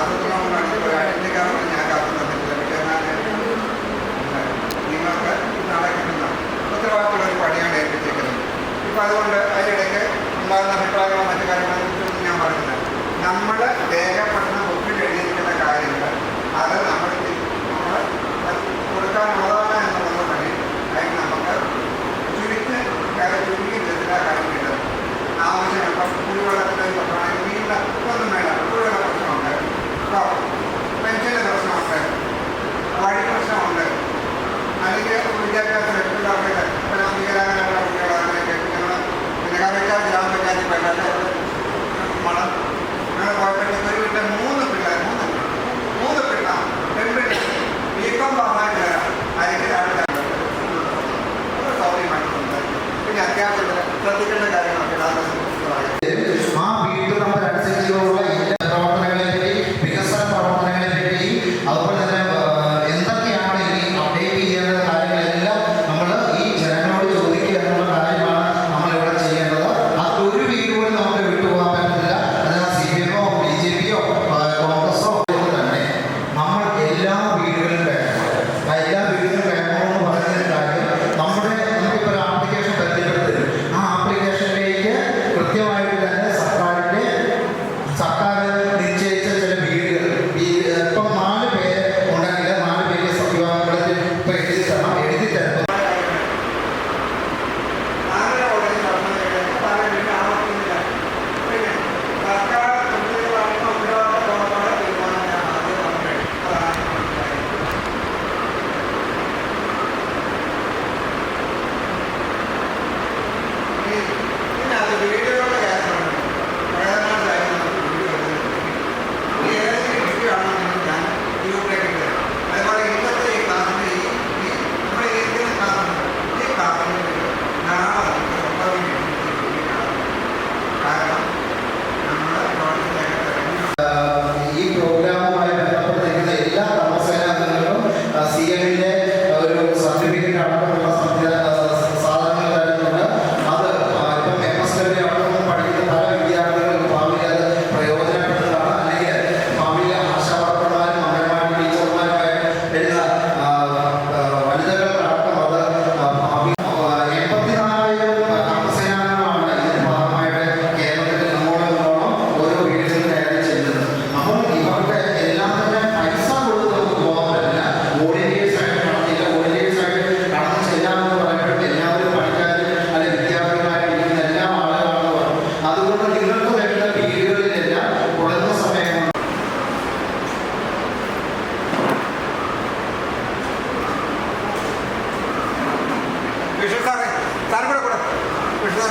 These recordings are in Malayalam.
ആസൂത്രണം അതിൻ്റെ കാരണം ഞാൻ കാത്തു തന്നിട്ടില്ല. പക്ഷേ നിങ്ങൾക്ക് നാളെ കിട്ടുന്ന ഉത്തരവാദിത്തമുള്ള ഒരു പണിയാണ് ഏൽപ്പിച്ചിരിക്കുന്നത്. ഇപ്പം അതുകൊണ്ട് അതിനിടയ്ക്ക് ഉണ്ടാകുന്ന അഭിപ്രായങ്ങളോ മറ്റു കാര്യങ്ങളെ കുറിച്ചൊന്നും ഞാൻ പറയുന്നില്ല. നമ്മൾ രേഖപ്പെടുന്ന ബുക്കിൽ എഴുതിയിരിക്കുന്ന കാര്യങ്ങൾ അത് നമ്മൾ കൊടുക്കാനുള്ളതാണ് എന്നുള്ളത് വഴി അതിന് നമുക്ക് ചുരുക്കി വിധത്തിലാ കാര്യം കിട്ടും. ആവശ്യം ഇപ്പം കുടിവെള്ളത്തിൻ്റെ പ്രശ്നമാണെങ്കിൽ വീട്ടിൽ ഒന്നും വേണ്ട, കുടിവെള്ള പ്രശ്നമുണ്ട്, ഇപ്പോൾ പെൻഷൻ്റെ പ്രശ്നമുണ്ട്, വഴി പ്രശ്നമുണ്ട്, അല്ലെങ്കിൽ വിദ്യാഭ്യാസം പിള്ളേർക്ക് വികലാംഗരായ കുട്ടികളാണെങ്കിലൊക്കെ ഞങ്ങൾ പിന്നെ കറിക്കാർ ഗ്രാമപഞ്ചായത്തിൽ പോയിട്ട് മണം ഞങ്ങൾ പോയപ്പോഴത്തേക്ക് ഒരു വീട്ടിൽ മൂന്ന് പെൺപിള്ളേർ വീക്കം പാസ്സായിട്ട് വരാം. അല്ലെങ്കിൽ സൗകര്യമായിട്ടുണ്ട്. പിന്നെ അത്യാവശ്യത്തിൽ ശ്രദ്ധിക്കേണ്ട കാര്യങ്ങളൊക്കെ ആ വീട്ടിൽ നമ്മൾ അനുസരിച്ചുള്ള പ്രവർത്തനങ്ങളെ പറ്റി, വികസന പ്രവർത്തനങ്ങളെ പറ്റി, അതുപോലെ തന്നെ എന്തൊക്കെയാണ് ഇനി അപ്ഡേറ്റ് ചെയ്യേണ്ട കാര്യങ്ങളെല്ലാം നമ്മൾ ഈ ജനങ്ങളോട് ചോദിക്കുക എന്നുള്ള കാര്യമാണ് നമ്മളിവിടെ ചെയ്യേണ്ടത്. അത് ഒരു വീട് പോലും നമുക്ക് വിട്ടുപോകാൻ പറ്റില്ല. അത് CPM-ഓ BJP-യോ കോൺഗ്രസോ തന്നെ നമ്മൾ എല്ലാ വീടുകളിലും വേണം. എല്ലാ വീടുകളിലും വേണമെന്ന് പറയുന്ന കാര്യം നമുക്കിപ്പോൾ ഒരു ആപ്ലിക്കേഷൻ പരിചയപ്പെടുത്തരും. ആ ആപ്ലിക്കേഷനിലേക്ക് കൃത്യമായിട്ട് തന്നെ സർക്കാർ നിശ്ചയിച്ച ചില വീടുകൾ ഇപ്പം 4 പേര് ഉണ്ടെങ്കിൽ 4 പേര് സത്യവാങ്മൂലത്തിൽ ഇപ്പം എഴുതി തരണം. ഈ പ്രോഗ്രാമുമായി ബന്ധപ്പെട്ടിരിക്കുന്ന എല്ലാ കർമ്മസേനാംഗങ്ങളും CM-ന്റെ ഒരു സർട്ടിഫിക്കറ്റ് അടക്കമുള്ള സാധനങ്ങൾ തരുന്നുണ്ട്. അത് ഇപ്പം MSW അടക്കം പഠിക്കുന്ന പല വിദ്യാർത്ഥികൾക്ക് ഭാവിയിൽ അത് പ്രയോജനപ്പെടുന്നതാണ്. അല്ലെങ്കിൽ ഭാവിയിലെ ആശാവർക്കർമാരും അംഗൻവാടി ടീച്ചർമാരുമായി വരുന്ന വനിതകൾക്കടക്കം അത് 84,000 കർമ്മസേനാംഗങ്ങളാണ് ഇതിന്റെ ഭാഗമായിട്ട് കേരളത്തിൽ നമ്മോടൊപ്പം ഓരോ വീടുകളിൽ കയറി ചെല്ലുന്നത്. അപ്പോൾ ഇവർക്ക് എല്ലാം തന്നെ പൈസ കൊടുത്ത് നമുക്ക് പോകാൻ പറ്റില്ല. വോളണ്ടിയേഴ്സ് ആയിട്ട് നടത്തില്ല. വോളണ്ടിയേഴ്സ് ആയിട്ട് കടന്നു ചെല്ലാമെന്ന് പറയുമ്പോൾ എല്ലാവരും പഠിക്കാനും അല്ലെങ്കിൽ വിദ്യാർത്ഥികളായിട്ടിരിക്കുന്ന എല്ലാ ആളുകളാണെന്ന് പറഞ്ഞു. അതുകൊണ്ട് നിങ്ങൾക്ക് വേണ്ട വീടുകളിലെല്ലാം കുറഞ്ഞ സമയം വിഷു സാറേ സാർ കൂടെ വിഷു സാർ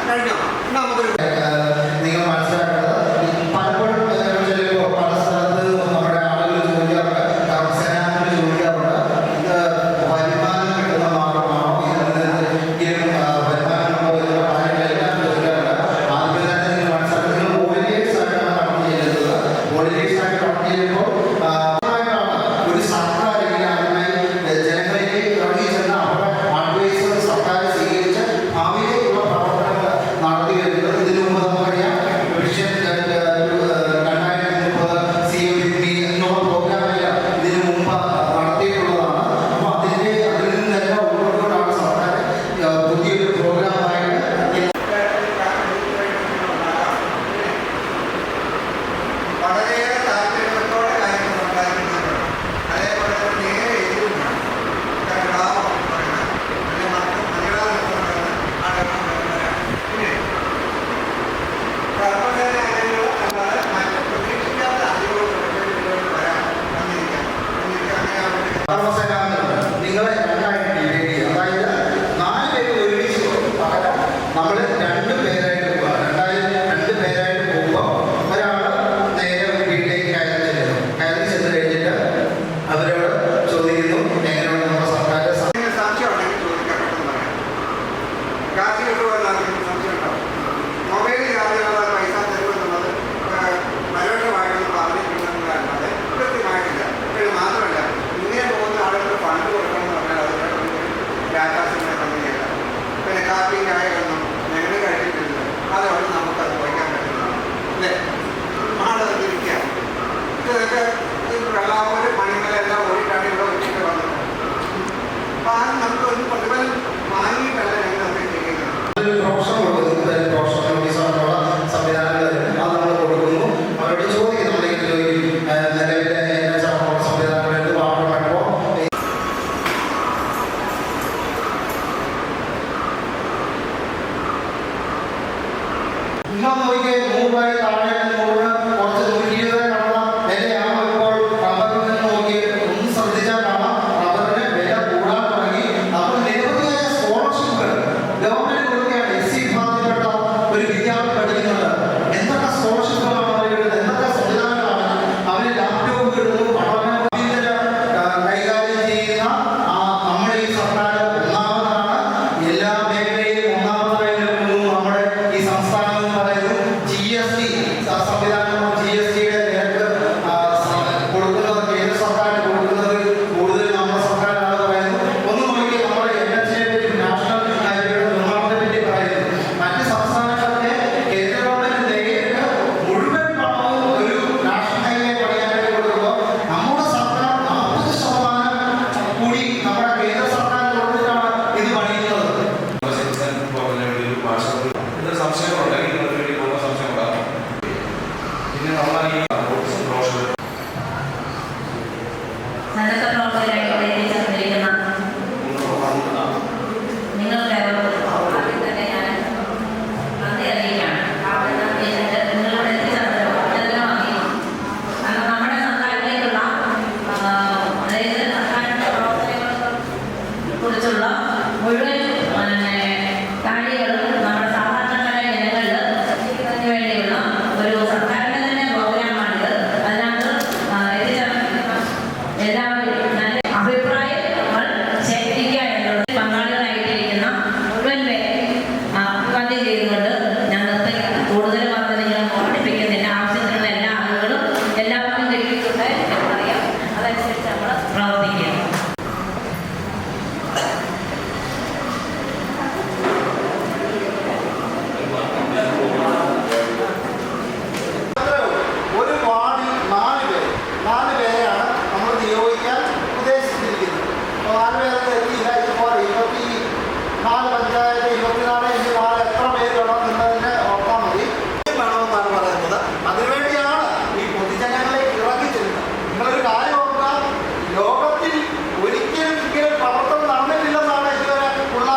കഴിഞ്ഞോ? നിങ്ങൾ മനസ്സിലാക്കേണ്ടത് പലപ്പോഴും ചെല്ലുമ്പോൾ പല സ്ഥലത്ത് നമ്മുടെ ആളുകൾ ചോദിക്കാറുണ്ട്, കർമ്മസേനാംഗങ്ങൾ ചോദിക്കാറുണ്ട്, ഇത് വരുമാനം കിട്ടുന്ന മാർഗമാണോ, ഇതിലും വരുമാനമുണ്ടോ എന്നുള്ള കാര്യങ്ങളെല്ലാം ചോദിക്കാറുണ്ട്. ആദ്യമേ തന്നെ നിങ്ങൾ മനസ്സിലാക്കുക, നിങ്ങൾ വോളണ്ടിയേഴ്സ് ആയിട്ടാണ് കടന്നു ചെല്ലുന്നത്. വോളണ്ടിയേഴ്സ് ആയിട്ട് കടന്നു ചെല്ലുമ്പോൾ ഒരു സർക്കാർ ജനങ്ങളിലേക്ക് ഇറങ്ങി ചെന്ന അവരുടെ അഡ്വൈസർ സർക്കാർ സ്വീകരിച്ച് ഭാവിയിലേക്കുള്ള പ്രവർത്തനങ്ങൾ നടത്തി വരുന്നത്. ഇതിനു മുമ്പ് നമുക്കറിയാം വിഷൻ 2030 CM എന്നുള്ള പ്രോഗ്രാമെല്ലാം ഇതിനു മുമ്പ് നടത്തിയിട്ടുള്ളതാണ്. അപ്പോൾ അതിൽ നിന്നെല്ലാം ഉൾക്കൊണ്ടുകൊണ്ടാണ് സർക്കാർ പുതിയൊരു പ്രോഗ്രാമായിട്ട് വളരെയേറെ താല്പര്യത്തോടെ കാര്യങ്ങൾ ഉണ്ടായിരുന്നുണ്ട്. അതേപോലെ തന്നെ നേരെ എതിരുമാണ് പിന്നെ കർമ്മസേന അംഗങ്ങൾ അല്ലാതെ മറ്റ് പ്രതീക്ഷിക്കാത്ത അതിഥികൾ വരാൻ വന്നിരിക്കാം. കർമ്മസേനാംഗങ്ങൾ നിങ്ങളെ രണ്ടായിട്ട് ഡിവൈഡ് ചെയ്യും. അതായത് 4 പേര് ഒരുമിച്ച് പകരം നമ്മൾ 2 പേരായിട്ട് പോകുക. 2 പേരായിട്ട് പോകുമ്പോൾ ഒരാൾ നേരെ ഒരു വീട്ടിലേക്ക് കയറി ചെന്ന് കഴിഞ്ഞിട്ട് അവരോട് ചോദിക്കുന്നു എങ്ങനെയാണ് നമ്മുടെ സർക്കാർ സാക്ഷ്യമുണ്ടെങ്കിൽ ചോദിക്കാൻ പെട്ടെന്ന് പറയാം. കാർഷിക കൊണ്ടുപോകുന്നതിന് സംശയമുണ്ടാവും. മൊബൈൽ ചാർജുള്ള പൈസ തരുമെന്നുള്ളത് പരോക്ഷമായിട്ടൊന്നും പറഞ്ഞിട്ടുണ്ടെന്നല്ലാതെ കൃത്യമായിട്ടില്ല. ഇത് മാത്രമല്ല, ഇങ്ങനെ പോകുന്ന ആളുകൾ ഫണ്ട് കൊടുക്കണമെന്ന് പറഞ്ഞാൽ അത് ഡാറ്റാസിൻ്റെ കമ്പനിയല്ല. പിന്നെ കാപ്പിയും ചായകളൊന്നും ഞങ്ങൾ കഴിച്ചിട്ടില്ല. അതോടെ നമുക്കത് വയ്ക്കാൻ പറ്റുന്നതാണ് അല്ലേ? ആളത് തിരിക്കുക. ഇതൊക്കെ വെള്ളാമൂര് മണിമലെല്ലാം ഓടിയിട്ടാണ് ഇവിടെ ഒറ്റയ്ക്ക് വന്നത്. അപ്പോൾ ആ നമുക്ക് ഒരു പ്രതിഫലം വാങ്ങിയിട്ടല്ല ഞങ്ങൾ അത് ചെയ്യുന്നത്. സംവിധാനങ്ങൾ അത് നമ്മൾ കൊടുക്കുന്നു. അവരോട് ചോദിക്കും, നിലവിലെ സംവിധാനങ്ങൾ എന്ത് പാടുമ്പോൾ ഇന്നോ നോക്കിയ 100 രൂപ താഴെ 100 കുറച്ച് 120 കാണാം വിലയാകുമ്പോൾ റബ്ബറിന് നോക്കി ഒന്ന് ശ്രദ്ധിച്ചാൽ കാണാം റബ്ബറിന് വില കൂടാൻ തുടങ്ങി. അപ്പോൾ നിരവധിയായ സ്കോളർഷിപ്പുകൾ ഗവൺമെന്റ് കൊടുക്കുകയാണ്. SC വിഭാഗത്തിൽപ്പെട്ട ഒരു വിദ്യാർത്ഥി പഠിക്കുന്നുണ്ട്. എന്തൊക്കെ സ്കോളർഷിപ്പുകളാണ് അവരുടെ, എന്തൊക്കെ സംവിധാനങ്ങളാണ് അവര് ലാപ്ടോപ്പ് കിട്ടുന്നു. കൈകാര്യം ചെയ്യുന്ന നമ്മുടെ ഈ സർക്കാർ ഒന്നാമതാണ്. എല്ലാ മേഖലയിലും ഒന്നാമതായി നിൽക്കുന്നു നമ്മുടെ ഈ സംസ്ഥാനം എന്ന് പറയുന്നത്. GST സംവിധാനം, GSTയുടെ നിരക്ക് കൊടുക്കുന്നത് കേന്ദ്ര സർക്കാരിന് കൊടുക്കുന്നത് കൂടുതൽ നമ്മുടെ സർക്കാരാണ് പറയുന്നത്. ഒന്ന് നോക്കി നമ്മുടെ NHനെ പറ്റി, നാഷണൽ ഹൈവേയുടെ നിർമ്മാണത്തെ പറ്റി പറയുന്നു. മറ്റ് സംസ്ഥാനങ്ങളൊക്കെ കേന്ദ്ര ഗവൺമെന്റ് നേരിട്ട് മുഴുവൻ പണവും ഒരു നാഷണൽ ഹൈവേ പണിയാനായിട്ട് കൊടുക്കുമ്പോൾ നമ്മുടെ സർക്കാർ 40% കൂടി നമ്മുടെ കേന്ദ്ര സർക്കാർ കൊടുത്തിട്ടാണ് ഇത് പണിയുന്നത്. സംശയങ്ങളുണ്ടെങ്കിൽ നിങ്ങൾക്ക് വേണ്ടി പോകുന്ന സംശയം ഉണ്ടാകും. പിന്നെ നമ്മൾ ഈ സന്നദ്ധ പ്രവർത്തകരായി ചേർന്നിരിക്കുന്ന നിങ്ങൾക്ക് ആദ്യം തന്നെ ഞാൻ നന്ദി അറിയിക്കുകയാണ്. നിങ്ങളുടെ എത്തിച്ചേർന്നതിനോടൊപ്പം കാരണം നമ്മുടെ സർക്കാരിലേക്കുള്ള അതായത് സർക്കാരിൻ്റെ പ്രവർത്തനങ്ങളെ കുറിച്ചുള്ള മുഴുവൻ കാര്യങ്ങളും നമ്മുടെ സാധാരണക്കാരായ ജനങ്ങളിൽ എത്തിക്കുന്നതിന് വേണ്ടിയുള്ള ഒരു സർക്കാരിൻ്റെ തന്നെ പ്രോഗ്രാമാണിത്. അതിനകത്ത് എത്തിച്ചേർന്നിരിക്കുന്ന എല്ലാവരും നല്ല അഭിപ്രായങ്ങൾ ശേഖരിക്കുക എന്നുള്ളത് പങ്കാളികളായിട്ടിരിക്കുന്ന മുഴുവൻ പേരെ അഭിവാദ്യം ചെയ്തുകൊണ്ട് ഞങ്ങൾക്ക് കൂടുതൽ പദ്ധതികൾ ഓർമ്മിപ്പിക്കുന്നില്ല. ആവശ്യത്തിനുള്ള എല്ലാ ആളുകളും എല്ലാവർക്കും കിട്ടിയിട്ടുണ്ട് എന്നറിയാം. അതനുസരിച്ച് നമ്മൾ പ്രവർത്തിക്കുക. ഒരു വാർഡിൽ 4 പേരെയാണ് നമ്മൾ നിയോഗിക്കാൻ ഉദ്ദേശിച്ചിരിക്കുന്നത്. 4 പേരൊക്കെ എത്തിയില്ല. ഇപ്പോൾ 24 പഞ്ചായത്ത് 24 ഇനി 4 എത്ര പേര് വേണം എന്നതിനെ ഓർത്താൽ മതി. വേണമെന്നാണ് പറയുന്നത്. അതിനുവേണ്ടിയാണ് ഈ പൊതുജനങ്ങളിലേക്ക് ഇറങ്ങിച്ചെല്ലുന്നത്. നിങ്ങളൊരു കാര്യം ഓർക്കുക, ലോകത്തിൽ ഒരിക്കലും ഇങ്ങനെ പ്രവർത്തനം നടന്നിട്ടില്ലെന്നാണ് ഇതുവരെ ഉള്ള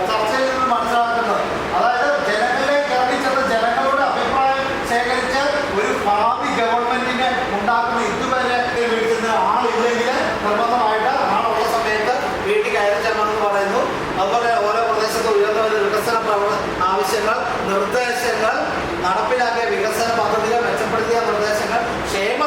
ചർച്ചയിൽ നിന്ന് മനസ്സിലാക്കുന്നത്. അതായത് ജനങ്ങളിലേക്ക് ഇറങ്ങിച്ചെന്ന് ജനങ്ങളുടെ അഭിപ്രായം ശേഖരിച്ച് ഒരു ഭാവി ഗവൺമെന്റിനെ ഉണ്ടാക്കുന്ന ഇതുവരെ വീട്ടിൽ ആളില്ലെങ്കിൽ നിർബന്ധമായിട്ട് ആളുള്ള സമയത്ത് വീട്ടിൽ കയറി ചെല്ലണമെന്ന് പറയുന്നു. അതുപോലെ ഓരോ പ്രദേശത്ത് ഉയർന്ന വികസന ആവശ്യങ്ങൾ, നിർദ്ദേശങ്ങൾ, നടപ്പിലാക്കിയ വികസന പദ്ധതികൾ, മെച്ചപ്പെടുത്തിയ നിർദ്ദേശങ്ങൾ, ക്ഷേമ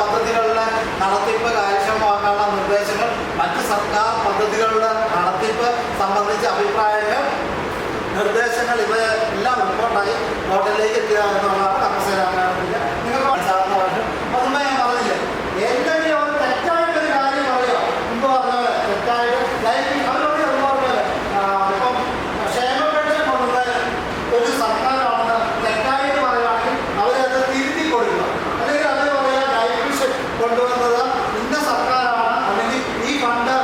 പദ്ധതികളുടെ നടത്തിപ്പ് കാര്യക്ഷമമാക്കാനുള്ള നിർദ്ദേശങ്ങൾ, മറ്റ് സർക്കാർ പദ്ധതികളുടെ നടത്തിപ്പ് സംബന്ധിച്ച അഭിപ്രായങ്ങൾ, നിർദ്ദേശങ്ങൾ ഇവയെല്ലാം റിപ്പോർട്ടായി ഹോട്ടലിലേക്ക് എത്തുക എന്നുള്ളതാണ് കർമ്മസേനാഗാനത്തിൻ്റെ നിങ്ങൾ മനസ്സിലാക്കുന്നവർക്ക്. അതൊന്നും ഞാൻ പറഞ്ഞില്ല. എന്തെങ്കിലും അവർ തെറ്റായിട്ടൊരു കാര്യം പറയുക മുമ്പ് പറഞ്ഞ പോലെ തെറ്റായിട്ട് അവരോട് എന്ന് പറഞ്ഞ ഇപ്പം ക്ഷേമ പെൻഷൻ കൊണ്ടുവന്ന ഒരു സർക്കാരാണെന്ന് തെറ്റായിട്ട് പറയുകയാണെങ്കിൽ അവരത് തിരുത്തി കൊടുക്കുക. അല്ലെങ്കിൽ അവർ പറയാൻ ലൈഫ് മിഷൻ കൊണ്ടുവന്നത് ഇന്ന സർക്കാരാണ്, അല്ലെങ്കിൽ ഈ ഫണ്ട്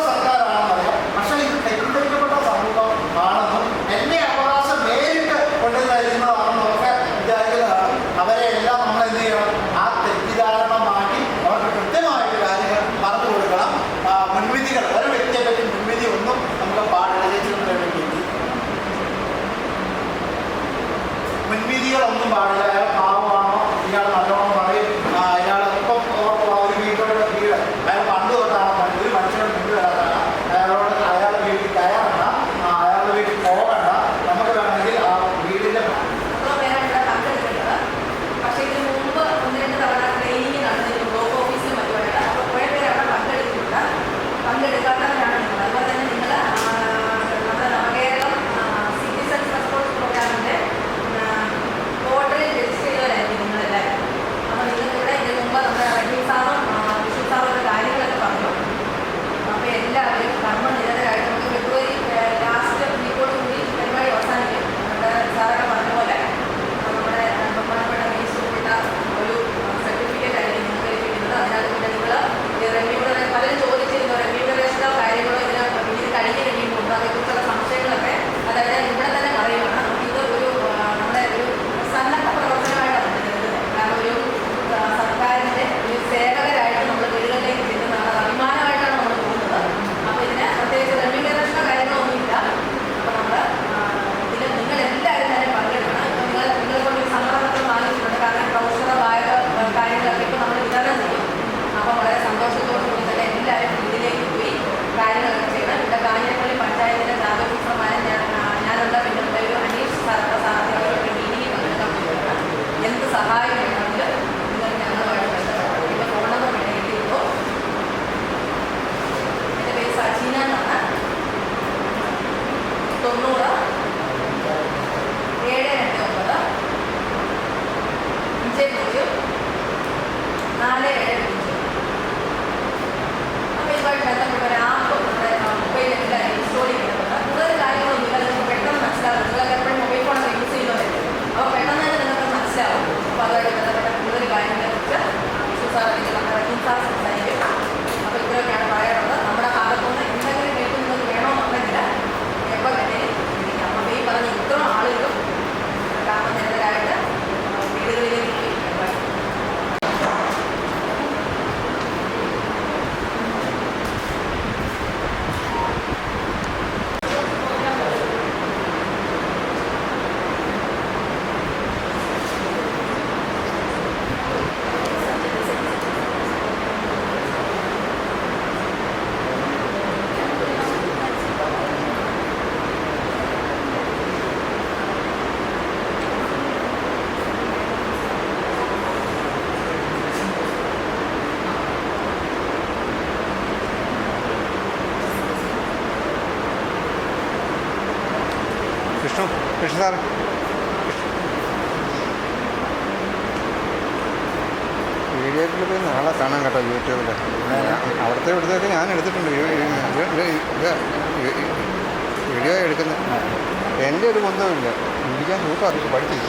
സർക്കാരാണെന്ന് പറയാം. പക്ഷേ ഇത് തെറ്റിദ്ധരിക്കപ്പെട്ട സമൂഹം ആണെന്നും എന്നെ അവകാശം നേരിട്ട് കൊണ്ടുവരുന്നതാണെന്നും ഒക്കെ വിചാരിക്കുന്ന വിഷ്ണു സാർ വീഡിയോ ക്ലിപ്പ് നാളെ കാണാൻ കേട്ടോ യൂട്യൂബിൽ. അവിടുത്തെ ഇവിടുത്തെയൊക്കെ ഞാൻ എടുത്തിട്ടുണ്ട് വീഡിയോ എടുക്കുന്നത്. എൻ്റെ ഒരു ബന്ധവുമില്ല, ഇരിക്കാൻ സൂപ്പർ അറിയിച്ചു പഠിച്ചില്ല.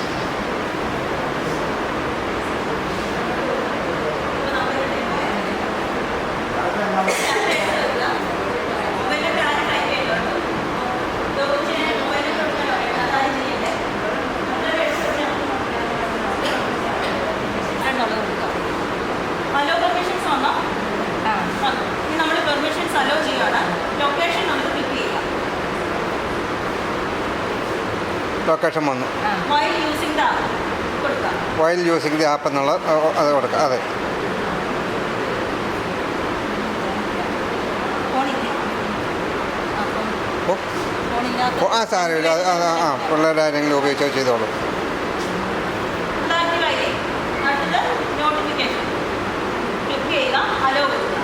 അലോ പെർമിഷൻസ് വന്നോ? ഇനി നമ്മൾ പെർമിഷൻസ് അലോ ചെയ്യുകയാണ്. ലൊക്കേഷൻ നമുക്ക് ക്ലിക്ക് ചെയ്യാം. ലൊക്കേഷൻ വന്നു. വൈൽ യൂസിങ് ദ ആപ്പ് കൊടുക്കാം. വൈൽ യൂസിങ് ദി ആപ്പ് എന്നുള്ള അത് കൊടുക്കാം. അതെ, സാരമില്ല. പിള്ളേരാരെങ്കിലും ഉപയോഗിച്ചോ ചെയ്തോളൂ. നോട്ടിഫിക്കേഷൻ ക്ലിക്ക് ചെയ്യുക. അലോ കൊടുക്കുക.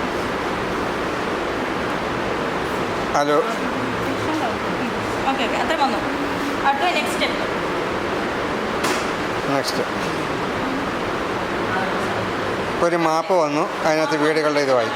ഹലോ, ഓക്കെ അത്ര വന്നു. അടുത്ത നെക്സ്റ്റ് സ്റ്റെപ്പ്. നെക്സ്റ്റ് ഒരു മാപ്പ് വന്നു, അതിനകത്ത് വീടുകളുടെ ഇതുമായി.